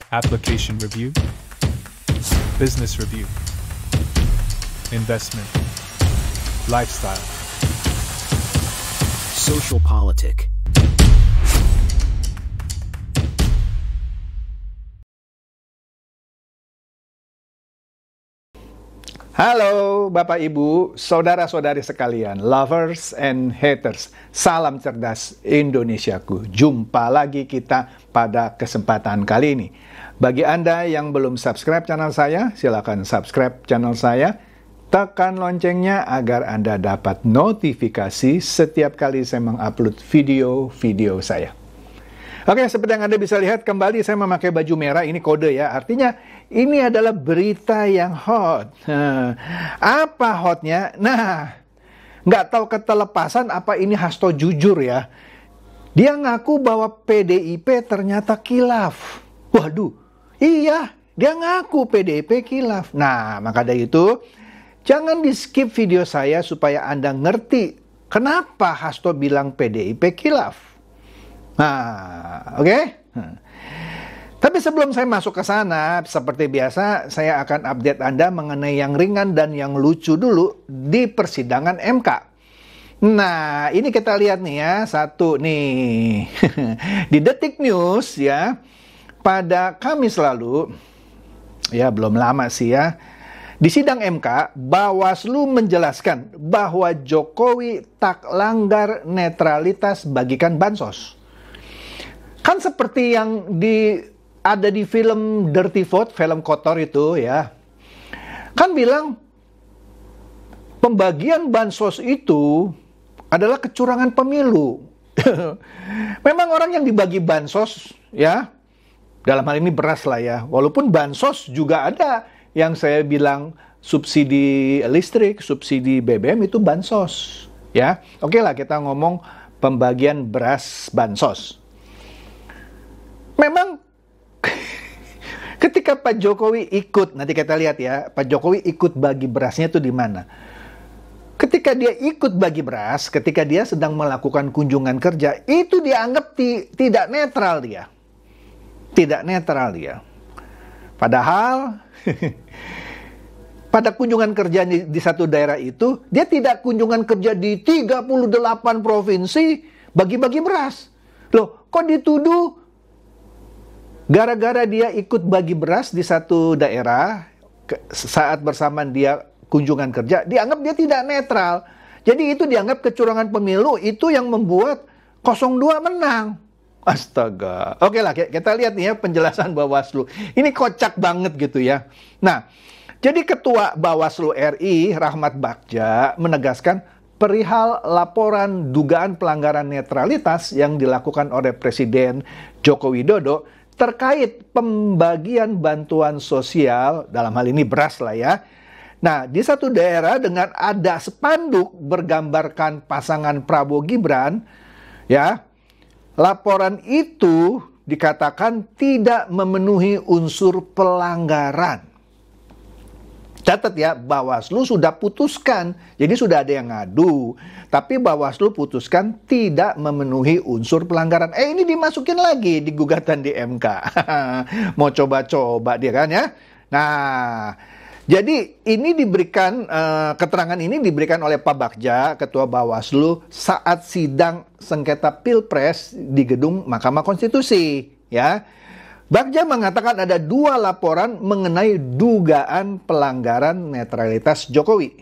application review, business review, investment, lifestyle, social politic. Halo Bapak Ibu, saudara-saudari sekalian, lovers and haters. Salam cerdas Indonesiaku. Jumpa lagi kita pada kesempatan kali ini. Bagi Anda yang belum subscribe channel saya, silakan subscribe channel saya. Tekan loncengnya agar Anda dapat notifikasi setiap kali saya mengupload video-video saya. Oke, seperti yang Anda bisa lihat, kembali saya memakai baju merah. Ini kode ya, artinya ini adalah berita yang hot. Apa hotnya? Nah, nggak tahu ketelepasan apa ini Hasto jujur ya. Dia ngaku bahwa PDIP ternyata kilaf. Waduh, iya, dia ngaku PDIP kilaf. Nah, maka dari itu, jangan di-skip video saya supaya Anda ngerti kenapa Hasto bilang PDIP kilaf. Nah, oke? Tapi sebelum saya masuk ke sana, seperti biasa, saya akan update Anda mengenai yang ringan dan yang lucu dulu di persidangan MK. Nah, ini kita lihat nih ya, satu nih. Di Detik News ya, pada Kamis lalu, ya belum lama sih ya, di sidang MK, Bawaslu menjelaskan bahwa Jokowi tak langgar netralitas bagikan bansos. Kan seperti yang ada di film Dirty Vote, film kotor itu ya. Kan bilang pembagian bansos itu adalah kecurangan pemilu. Memang orang yang dibagi bansos ya, dalam hal ini beras lah ya. Walaupun bansos juga ada yang saya bilang subsidi listrik, subsidi BBM itu bansos ya. Oke lah, kita ngomong pembagian beras bansos. Memang ketika Pak Jokowi ikut, nanti kita lihat ya, Pak Jokowi ikut bagi berasnya itu di mana? Ketika dia ikut bagi beras, ketika dia sedang melakukan kunjungan kerja, itu dianggap tidak netral dia. Tidak netral dia. Padahal pada kunjungan kerja di satu daerah itu, dia tidak kunjungan kerja di 38 provinsi bagi-bagi beras. Loh, kok dituduh gara-gara dia ikut bagi beras di satu daerah, saat bersamaan dia kunjungan kerja, dianggap dia tidak netral. Jadi itu dianggap kecurangan pemilu, itu yang membuat 02 menang. Astaga. Oke lah, kita lihat nih ya penjelasan Bawaslu. Ini kocak banget gitu ya. Nah, jadi Ketua Bawaslu RI, Rahmat Bagja, menegaskan perihal laporan dugaan pelanggaran netralitas yang dilakukan oleh Presiden Joko Widodo terkait pembagian bantuan sosial, dalam hal ini beras lah ya. Nah, di satu daerah dengan ada spanduk bergambarkan pasangan Prabowo Gibran, ya, laporan itu dikatakan tidak memenuhi unsur pelanggaran. Catat ya, Bawaslu sudah putuskan, jadi sudah ada yang ngadu, tapi Bawaslu putuskan tidak memenuhi unsur pelanggaran. Ini dimasukin lagi di gugatan di MK. Mau coba-coba dia kan ya. Nah, jadi ini diberikan, keterangan ini diberikan oleh Pak Bagja, Ketua Bawaslu, saat sidang sengketa Pilpres di gedung Mahkamah Konstitusi, ya. Bagja mengatakan ada 2 laporan mengenai dugaan pelanggaran netralitas Jokowi.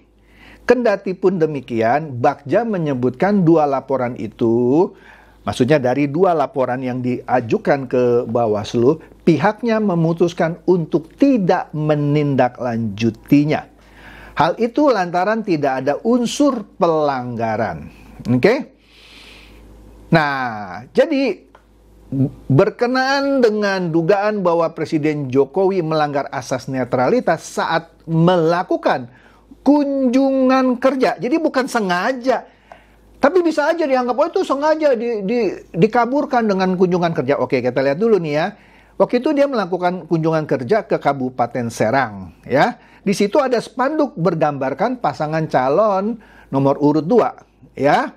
Kendati pun demikian, Bagja menyebutkan 2 laporan itu, maksudnya dari 2 laporan yang diajukan ke Bawaslu, pihaknya memutuskan untuk tidak menindaklanjutinya. Hal itu lantaran tidak ada unsur pelanggaran. Oke? Nah, jadi berkenaan dengan dugaan bahwa Presiden Jokowi melanggar asas netralitas saat melakukan kunjungan kerja. Jadi bukan sengaja, tapi bisa aja dianggap, oh itu sengaja dikaburkan dengan kunjungan kerja. Oke, kita lihat dulu nih ya. Waktu itu dia melakukan kunjungan kerja ke Kabupaten Serang, ya. Di situ ada spanduk bergambarkan pasangan calon nomor urut 2, ya.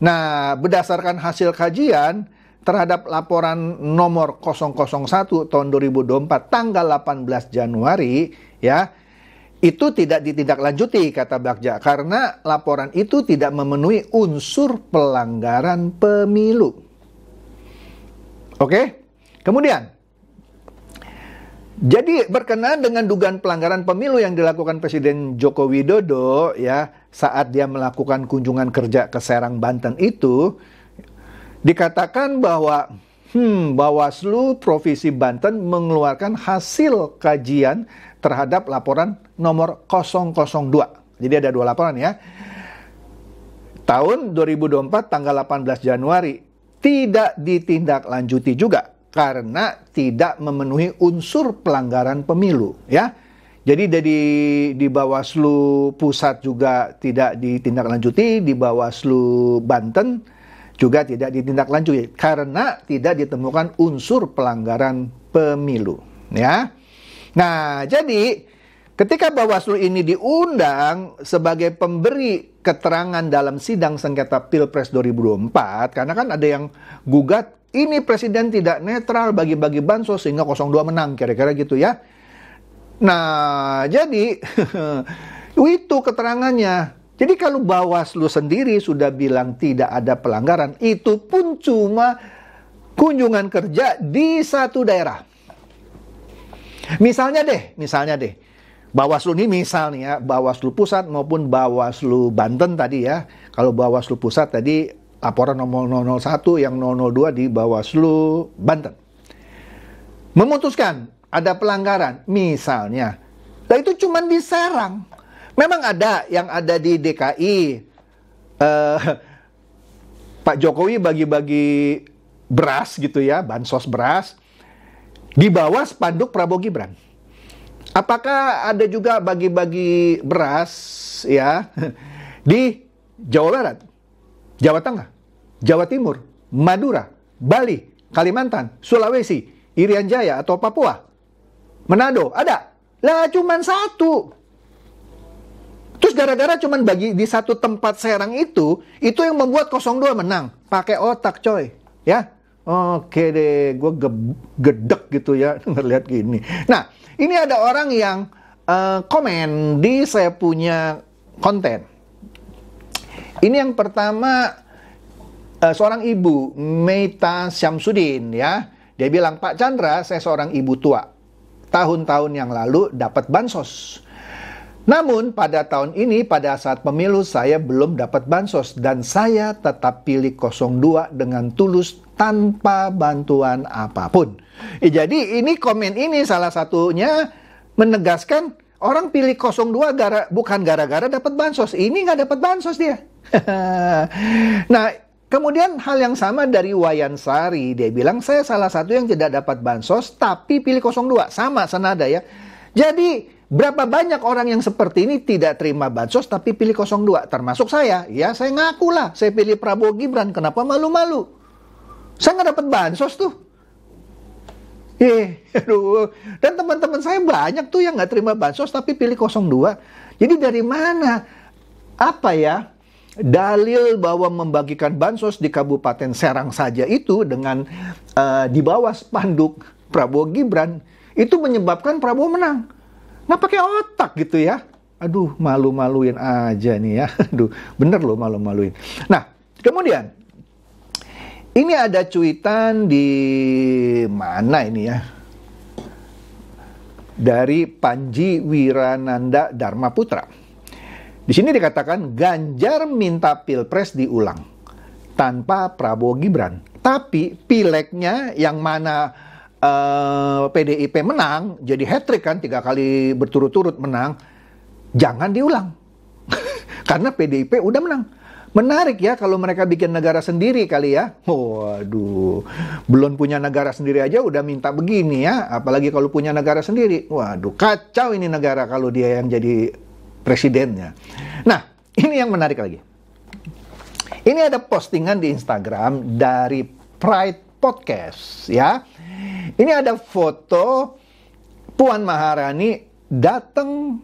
Nah, berdasarkan hasil kajian, terhadap laporan nomor 001 tahun 2024 tanggal 18 Januari ya, itu tidak ditindaklanjuti kata Bagja karena laporan itu tidak memenuhi unsur pelanggaran pemilu. Oke? Kemudian jadi berkenaan dengan dugaan pelanggaran pemilu yang dilakukan Presiden Joko Widodo ya saat dia melakukan kunjungan kerja ke Serang, Banten itu, dikatakan bahwa Bawaslu Provinsi Banten mengeluarkan hasil kajian terhadap laporan nomor 002. Jadi ada 2 laporan ya. Tahun 2024 tanggal 18 Januari tidak ditindaklanjuti juga karena tidak memenuhi unsur pelanggaran pemilu ya. Jadi di Bawaslu Pusat juga tidak ditindaklanjuti, di Bawaslu Banten juga tidak ditindaklanjuti karena tidak ditemukan unsur pelanggaran pemilu ya. Nah, jadi ketika Bawaslu ini diundang sebagai pemberi keterangan dalam sidang sengketa Pilpres 2024, karena kan ada yang gugat ini presiden tidak netral bagi-bagi bansos sehingga 02 menang, kira-kira gitu ya. Nah, jadi itu keterangannya. Jadi kalau Bawaslu sendiri sudah bilang tidak ada pelanggaran, itu pun cuma kunjungan kerja di satu daerah. Misalnya deh, Bawaslu ini misalnya ya, Bawaslu Pusat maupun Bawaslu Banten tadi ya. Kalau Bawaslu Pusat tadi laporan nomor 001, yang 002 di Bawaslu Banten. Memutuskan ada pelanggaran, misalnya. Nah itu cuma di Serang. Memang ada yang ada di DKI. Pak Jokowi bagi-bagi beras gitu ya, bansos beras. Di bawah spanduk Prabowo Gibran. Apakah ada juga bagi-bagi beras ya di Jawa Barat, Jawa Tengah, Jawa Timur, Madura, Bali, Kalimantan, Sulawesi, Irian Jaya atau Papua, Manado? Ada. Lah cuman satu. Terus gara-gara cuman bagi di satu tempat Serang itu yang membuat 02 menang. Pakai otak coy, ya. Oke deh, gue gedek gitu ya ngeliat gini. Nah, ini ada orang yang komen di saya punya konten. Ini yang pertama, seorang ibu, Meita Syamsuddin ya. Dia bilang, Pak Chandra, saya seorang ibu tua. Tahun-tahun yang lalu dapat bansos. Namun pada tahun ini, pada saat pemilu, saya belum dapat bansos. Dan saya tetap pilih 02 dengan tulus tanpa bantuan apapun. Jadi ini komen ini salah satunya menegaskan orang pilih 02 bukan gara-gara dapat bansos. Ini nggak dapat bansos dia. Nah, kemudian hal yang sama dari Wayan Sari. Dia bilang, saya salah satu yang tidak dapat bansos tapi pilih 02. Sama, senada ya. Jadi berapa banyak orang yang seperti ini tidak terima bansos tapi pilih 02. Termasuk saya. Ya, saya ngaku lah. Saya pilih Prabowo Gibran. Kenapa malu-malu? Saya nggak dapat bansos tuh. Aduh. Dan teman-teman saya banyak tuh yang nggak terima bansos tapi pilih 02. Jadi dari mana? Apa ya? Dalil bahwa membagikan bansos di Kabupaten Serang saja itu dengan di bawah spanduk Prabowo Gibran itu menyebabkan Prabowo menang. Nggak pakai otak gitu ya. Aduh, malu-maluin aja nih ya. Aduh, bener loh malu-maluin. Nah, kemudian ini ada cuitan di mana ini ya? Dari Panji Wirananda Dharma Putra. Di sini dikatakan Ganjar minta Pilpres diulang tanpa Prabowo Gibran. Tapi pileknya yang mana PDIP menang, jadi hat-trick kan 3 kali berturut-turut menang, jangan diulang. Karena PDIP udah menang. Menarik ya kalau mereka bikin negara sendiri kali ya. Waduh, belum punya negara sendiri aja udah minta begini ya. Apalagi kalau punya negara sendiri. Waduh, kacau ini negara kalau dia yang jadi presidennya. Nah, ini yang menarik lagi. Ini ada postingan di Instagram dari Pride Podcast ya. Ini ada foto Puan Maharani datang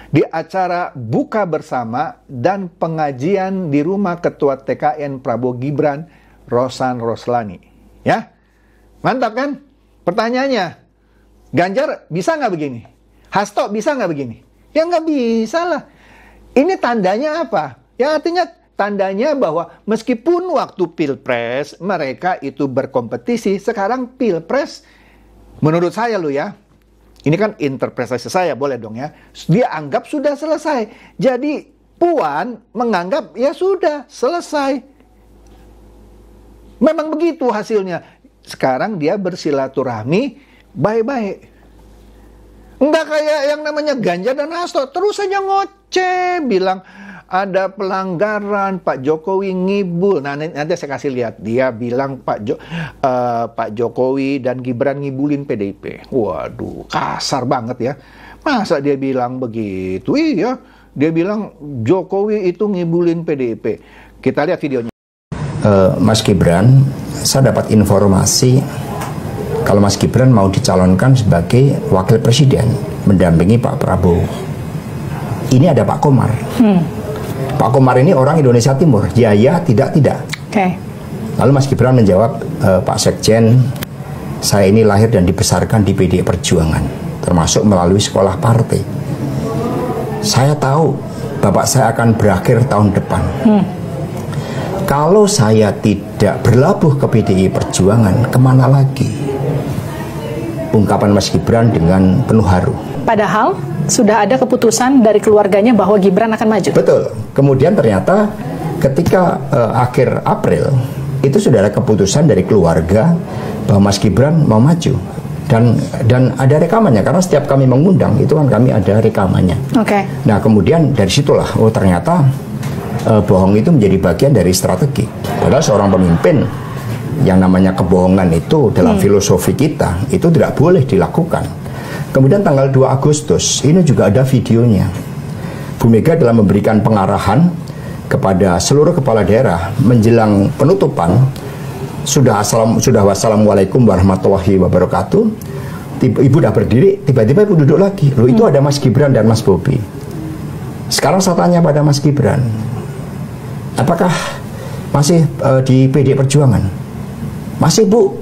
di acara buka bersama dan pengajian di rumah Ketua TKN Prabowo Gibran, Rosan Roslani. Ya, mantap kan? Pertanyaannya, Ganjar bisa nggak begini? Hasto bisa nggak begini? Ya nggak bisa lah. Ini tandanya apa? Ya artinya tandanya bahwa meskipun waktu pilpres mereka itu berkompetisi, sekarang pilpres menurut saya loh ya, ini kan interpretasi saya, boleh dong ya, dia anggap sudah selesai. Jadi Puan menganggap ya sudah selesai. Memang begitu hasilnya. Sekarang dia bersilaturahmi baik-baik. Enggak kayak yang namanya Ganjar dan Hasto, terus saja ngoceh, bilang ada pelanggaran, Pak Jokowi ngibul. Nah, nanti saya kasih lihat. Dia bilang Pak Jokowi dan Gibran ngibulin PDIP. Waduh, kasar banget ya. Masa dia bilang begitu? Iya, dia bilang Jokowi itu ngibulin PDIP. Kita lihat videonya. Mas Gibran, saya dapat informasi kalau Mas Gibran mau dicalonkan sebagai wakil presiden mendampingi Pak Prabowo. Ini ada Pak Komar. Pak Komar ini orang Indonesia Timur. Ya, tidak. Okay. Lalu Mas Gibran menjawab, Pak Sekjen, saya ini lahir dan dibesarkan di PDI Perjuangan, termasuk melalui sekolah partai. Saya tahu bapak saya akan berakhir tahun depan. Kalau saya tidak berlabuh ke PDI Perjuangan, kemana lagi? Ungkapan Mas Gibran dengan penuh haru. Padahal sudah ada keputusan dari keluarganya bahwa Gibran akan maju. Betul. Kemudian ternyata ketika akhir April itu sudah ada keputusan dari keluarga bahwa Mas Gibran mau maju. Dan ada rekamannya, karena setiap kami mengundang itu kan kami ada rekamannya. Oke. Nah kemudian dari situlah, oh ternyata bohong itu menjadi bagian dari strategi. Padahal seorang pemimpin, yang namanya kebohongan itu dalam filosofi kita itu tidak boleh dilakukan. Kemudian tanggal 2 Agustus ini juga ada videonya. Bu Mega dalam memberikan pengarahan kepada seluruh kepala daerah menjelang penutupan, sudah wassalamualaikum warahmatullahi wabarakatuh. Ibu udah berdiri, tiba-tiba ibu duduk lagi. Loh, itu ada Mas Gibran dan Mas Bobi. Sekarang saya tanya pada Mas Gibran, apakah masih di PDI Perjuangan? Masih, Bu,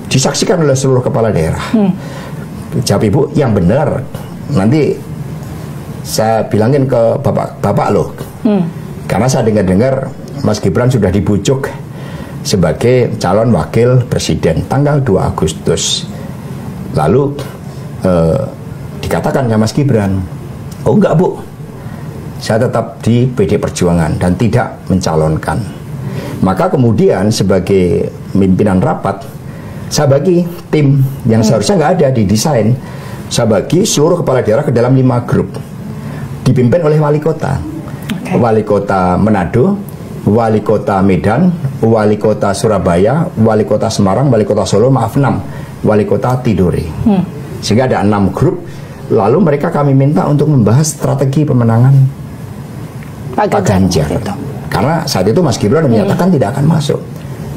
disaksikan oleh seluruh kepala daerah. Jawab ibu, yang benar. Nanti saya bilangin ke bapak loh. Karena saya dengar Mas Gibran sudah dibujuk sebagai calon wakil presiden tanggal 2 Agustus. Lalu dikatakan sama Mas Gibran, oh enggak, Bu, saya tetap di PDI Perjuangan dan tidak mencalonkan. Maka kemudian sebagai pimpinan rapat, saya bagi tim yang seharusnya nggak ada di desain. Saya bagi seluruh kepala daerah ke dalam 5 grup, dipimpin oleh wali kota. Wali kota Manado, wali kota Medan, wali kota Surabaya, wali kota Semarang, wali kota Solo, 6 wali kota Tidore. Sehingga ada 6 grup. Lalu mereka kami minta untuk membahas strategi pemenangan Pak Ganjar. Karena saat itu Mas Gibran menyatakan tidak akan masuk.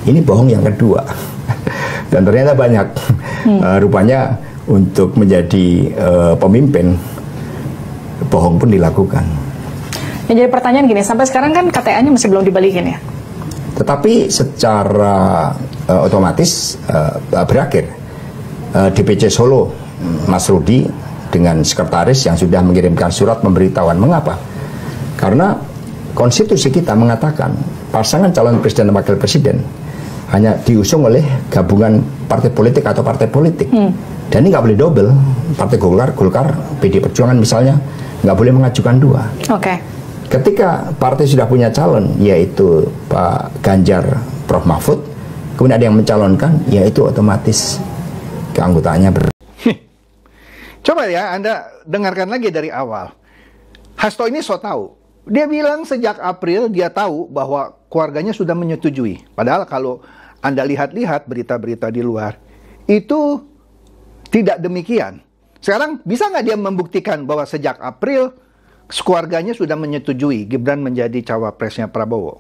Ini bohong yang kedua. Dan ternyata banyak. Rupanya untuk menjadi pemimpin, bohong pun dilakukan. Yang jadi pertanyaan gini, sampai sekarang kan KTA-nya masih belum dibalikin ya? Tetapi secara otomatis berakhir. DPC Solo, Mas Rudi dengan sekretaris yang sudah mengirimkan surat pemberitahuan. Mengapa? Karena konstitusi kita mengatakan pasangan calon presiden dan wakil presiden hanya diusung oleh gabungan partai politik atau partai politik. Dan ini nggak boleh double. Partai Golkar, PDI Perjuangan misalnya, nggak boleh mengajukan 2. Oke. Ketika partai sudah punya calon, yaitu Pak Ganjar, Prof Mahfud, kemudian ada yang mencalonkan, yaitu otomatis keanggotaannya Coba ya Anda dengarkan lagi dari awal. Hasto ini so tahu. Dia bilang sejak April dia tahu bahwa keluarganya sudah menyetujui. Padahal kalau Anda lihat-lihat berita-berita di luar, itu tidak demikian. Sekarang bisa nggak dia membuktikan bahwa sejak April keluarganya sudah menyetujui Gibran menjadi cawapresnya Prabowo?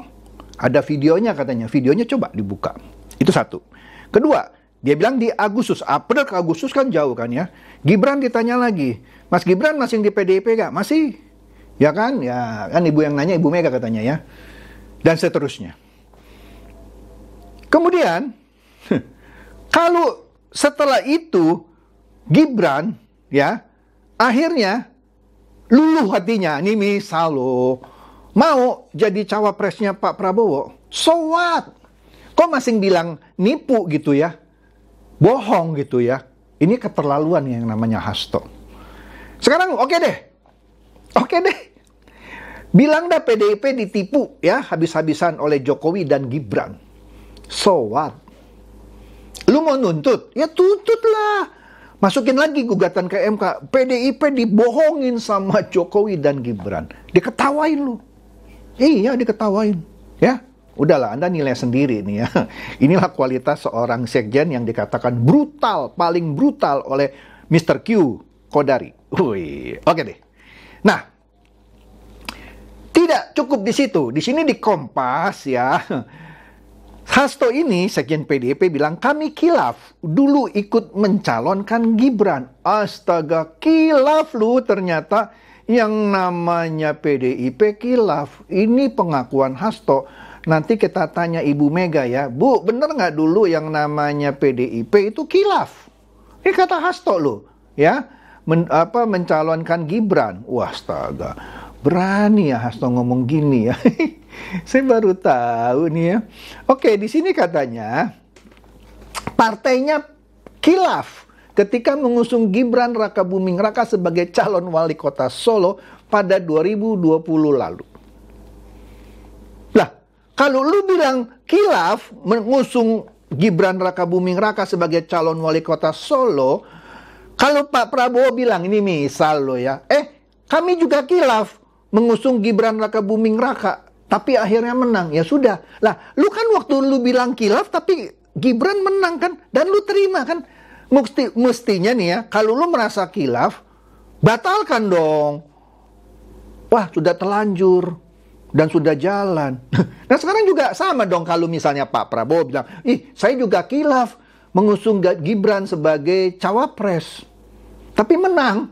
Ada videonya katanya. Videonya coba dibuka. Itu satu. Kedua, dia bilang di Agustus. April ke Agustus kan jauh kan ya. Gibran ditanya lagi, Mas Gibran masih di PDIP gak? Masih. Ya kan ibu yang nanya, Ibu Mega katanya ya. Dan seterusnya. Kemudian Kalau setelah itu Gibran ya akhirnya luluh hatinya, ini misal loh, mau jadi cawapresnya Pak Prabowo, so what? Kok masih bilang nipu gitu ya, bohong gitu ya. Ini keterlaluan yang namanya Hasto. Sekarang oke deh, bilang dah PDIP ditipu ya habis-habisan oleh Jokowi dan Gibran. So what? Lu mau nuntut? Ya tuntutlah. Masukin lagi gugatan ke MK. PDIP dibohongin sama Jokowi dan Gibran. Diketawain lu. Iya, diketawain. Ya, udahlah, Anda nilai sendiri nih ya. Inilah kualitas seorang sekjen yang dikatakan brutal, paling brutal oleh Mr. Q Kodari. Wih, oke deh. Nah, tidak cukup di situ. Di sini di Kompas ya. Hasto ini, sekjen PDIP bilang, kami khilaf, dulu ikut mencalonkan Gibran. Astaga, khilaf lu ternyata yang namanya PDIP khilaf. Ini pengakuan Hasto. Nanti kita tanya Ibu Mega ya, Bu, bener nggak dulu yang namanya PDIP itu khilaf? Ini kata Hasto lu, ya, mencalonkan Gibran. Wah, astaga, berani ya Hasto ngomong gini ya. Saya baru tahu nih ya. Oke, di sini katanya partainya khilaf ketika mengusung Gibran Rakabuming Raka sebagai calon wali kota Solo pada 2020 lalu. Lah, kalau lu bilang khilaf mengusung Gibran Rakabuming Raka sebagai calon wali kota Solo, kalau Pak Prabowo bilang ini misal lo ya, kami juga khilaf mengusung Gibran Rakabuming Raka, tapi akhirnya menang. Ya sudah. Lah, lu kan waktu lu bilang khilaf tapi Gibran menang kan, dan lu terima kan? Mestinya nih ya, kalau lu merasa khilaf, batalkan dong. Wah, sudah telanjur dan sudah jalan. Nah, sekarang juga sama dong kalau misalnya Pak Prabowo bilang, saya juga khilaf mengusung Gibran sebagai cawapres, tapi menang.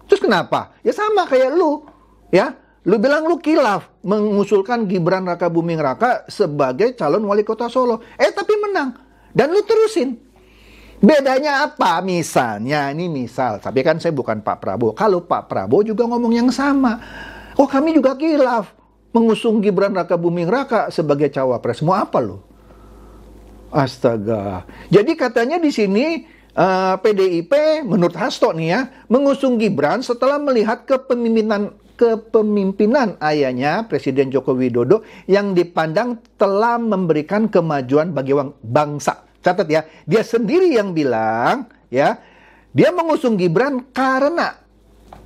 Terus kenapa? Ya sama kayak lu, ya. Lu bilang lu khilaf mengusulkan Gibran Rakabuming Raka sebagai calon wali kota Solo. Tapi menang. Dan lu terusin. Bedanya apa? Misalnya, ini misal. Tapi kan saya bukan Pak Prabowo. Kalau Pak Prabowo juga ngomong yang sama. Oh, kami juga khilaf mengusung Gibran Rakabuming Raka sebagai cawapres. Mau apa lu? Astaga. Jadi katanya di sini PDIP menurut Hasto nih ya, mengusung Gibran setelah melihat kepemimpinan ayahnya Presiden Joko Widodo yang dipandang telah memberikan kemajuan bagi bangsa. Catat ya, dia sendiri yang bilang ya, dia mengusung Gibran karena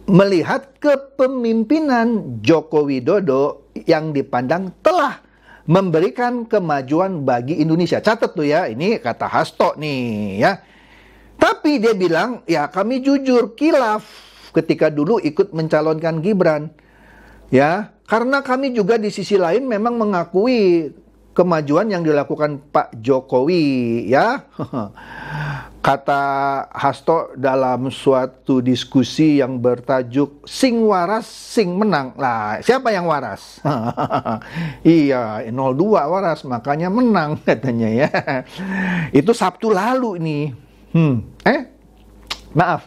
melihat kepemimpinan Joko Widodo yang dipandang telah memberikan kemajuan bagi Indonesia. Catat tuh ya, ini kata Hasto nih ya. Tapi dia bilang, ya kami jujur khilaf ketika dulu ikut mencalonkan Gibran. Ya, karena kami juga di sisi lain memang mengakui kemajuan yang dilakukan Pak Jokowi, ya. Kata Hasto dalam suatu diskusi yang bertajuk Sing Waras, Sing Menang. Lah, siapa yang waras? Iya, 02 waras, makanya menang katanya ya. Itu Sabtu lalu nih. Maaf.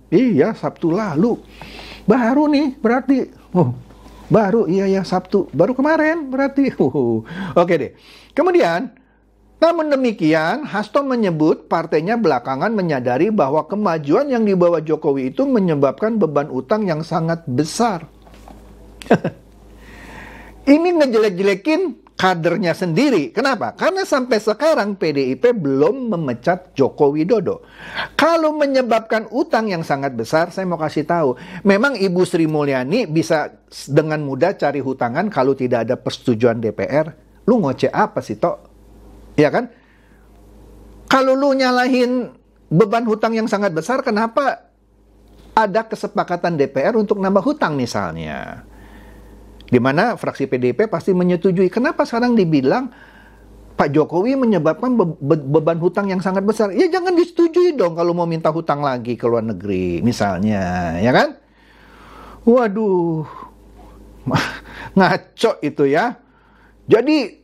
Iya, Sabtu lalu. Baru nih berarti. Baru, iya ya, Sabtu. Baru kemarin berarti. Oke deh. Kemudian, namun demikian, Hasto menyebut partainya belakangan menyadari bahwa kemajuan yang dibawa Jokowi itu menyebabkan beban utang yang sangat besar. Ini ngejelek-jelekin kadernya sendiri. Kenapa? Karena sampai sekarang PDIP belum memecat Joko Widodo. Kalau menyebabkan utang yang sangat besar, saya mau kasih tahu. Memang Ibu Sri Mulyani bisa dengan mudah cari hutangan kalau tidak ada persetujuan DPR. Lu ngoceh apa sih, Tok? Ya kan? Kalau lu nyalahin beban hutang yang sangat besar, kenapa ada kesepakatan DPR untuk nambah hutang misalnya? Di mana fraksi PDIP pasti menyetujui. Kenapa sekarang dibilang Pak Jokowi menyebabkan beban hutang yang sangat besar? Ya jangan disetujui dong kalau mau minta hutang lagi ke luar negeri misalnya, ya kan? Waduh, ngaco itu ya. Jadi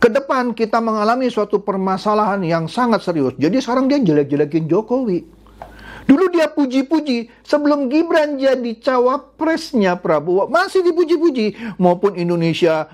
ke depan kita mengalami suatu permasalahan yang sangat serius. Jadi sekarang dia jelek-jelekin Jokowi. Dulu dia puji-puji, sebelum Gibran jadi cawapresnya Prabowo, masih dipuji-puji. Maupun Indonesia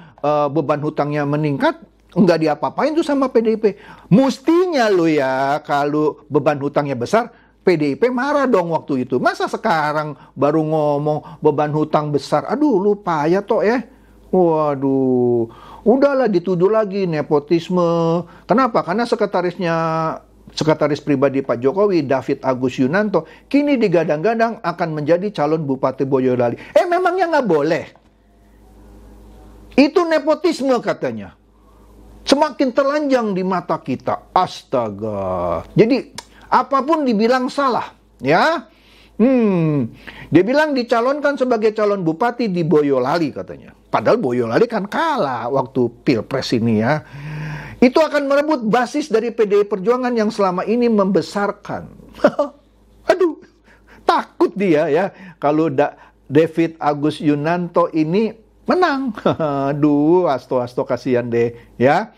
beban hutangnya meningkat, nggak diapa-apain tuh sama PDIP. Mestinya lo ya, kalau beban hutangnya besar, PDIP marah dong waktu itu. Masa sekarang baru ngomong beban hutang besar? Aduh, lupa ya toh ya. Waduh, udahlah dituduh lagi nepotisme. Kenapa? Karena sekretaris pribadi Pak Jokowi, David Agus Yunanto, kini digadang-gadang akan menjadi calon Bupati Boyolali. Memangnya nggak boleh? Itu nepotisme katanya. Semakin telanjang di mata kita. Astaga. Jadi, apapun dibilang salah. Ya. Dia bilang dicalonkan sebagai calon bupati di Boyolali katanya. Padahal Boyolali kan kalah waktu Pilpres ini ya. Itu akan merebut basis dari PDI Perjuangan yang selama ini membesarkan. Aduh, takut dia ya kalau David Agus Yunanto ini menang. Aduh, asto kasihan deh ya.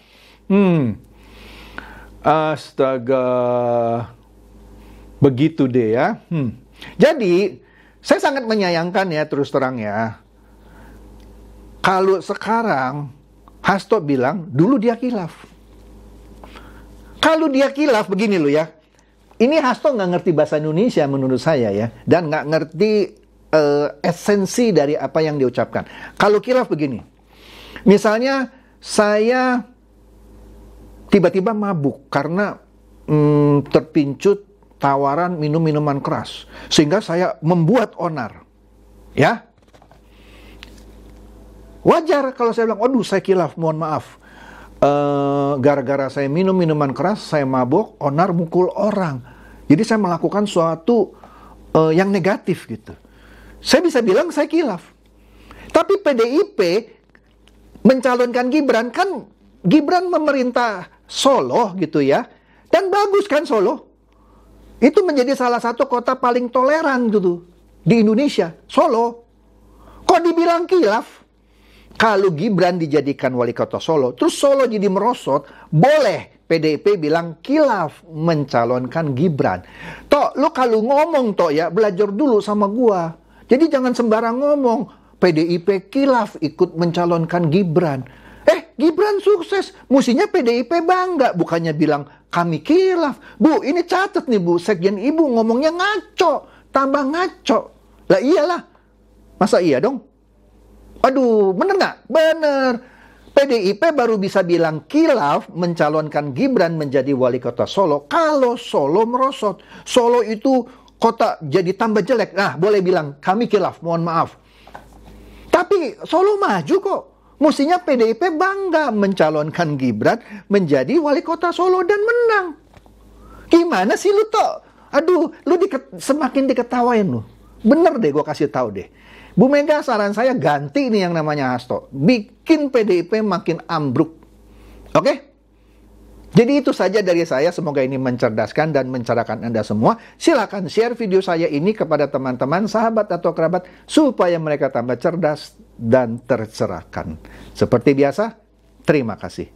Astaga. Begitu deh ya. Jadi, saya sangat menyayangkan ya, terus terang ya. Kalau sekarang, Hasto bilang, dulu dia khilaf. Kalau dia khilaf, begini loh ya. Ini Hasto nggak ngerti bahasa Indonesia menurut saya ya. Dan nggak ngerti esensi dari apa yang diucapkan. Kalau khilaf begini. Misalnya, saya tiba-tiba mabuk karena terpincut tawaran minum minuman keras, sehingga saya membuat onar, ya wajar kalau saya bilang, aduh saya khilaf, mohon maaf, gara-gara saya minum minuman keras, saya mabuk, onar, mukul orang, jadi saya melakukan suatu yang negatif gitu. Saya bisa bilang saya khilaf. Tapi PDIP mencalonkan Gibran, kan Gibran memerintah Solo gitu ya, dan bagus kan Solo. Itu menjadi salah satu kota paling toleran gitu di Indonesia, Solo. Kok dibilang khilaf? Kalau Gibran dijadikan wali kota Solo, terus Solo jadi merosot, boleh PDIP bilang khilaf mencalonkan Gibran. Tok, lo kalau ngomong tok ya, belajar dulu sama gua. Jadi jangan sembarang ngomong, PDIP khilaf ikut mencalonkan Gibran. Gibran sukses, mestinya PDIP bangga, bukannya bilang kami khilaf. Bu, ini catat nih Bu, sekjen ibu ngomongnya ngaco, tambah ngaco. Lah iyalah, masa iya dong? Aduh, bener nggak? Bener. PDIP baru bisa bilang khilaf mencalonkan Gibran menjadi wali kota Solo kalau Solo merosot. Solo itu kota jadi tambah jelek. Nah, boleh bilang kami khilaf, mohon maaf. Tapi Solo maju kok. Mestinya PDIP bangga mencalonkan Gibran menjadi wali kota Solo dan menang. Gimana sih lu toh? Aduh, lu semakin diketawain lu. Bener deh, gue kasih tahu deh. Bu Mega, saran saya ganti nih yang namanya Hasto. Bikin PDIP makin ambruk. Oke? Jadi itu saja dari saya. Semoga ini mencerdaskan dan mencerahkan Anda semua. Silakan share video saya ini kepada teman-teman, sahabat atau kerabat supaya mereka tambah cerdas dan tercerahkan. Seperti biasa, terima kasih.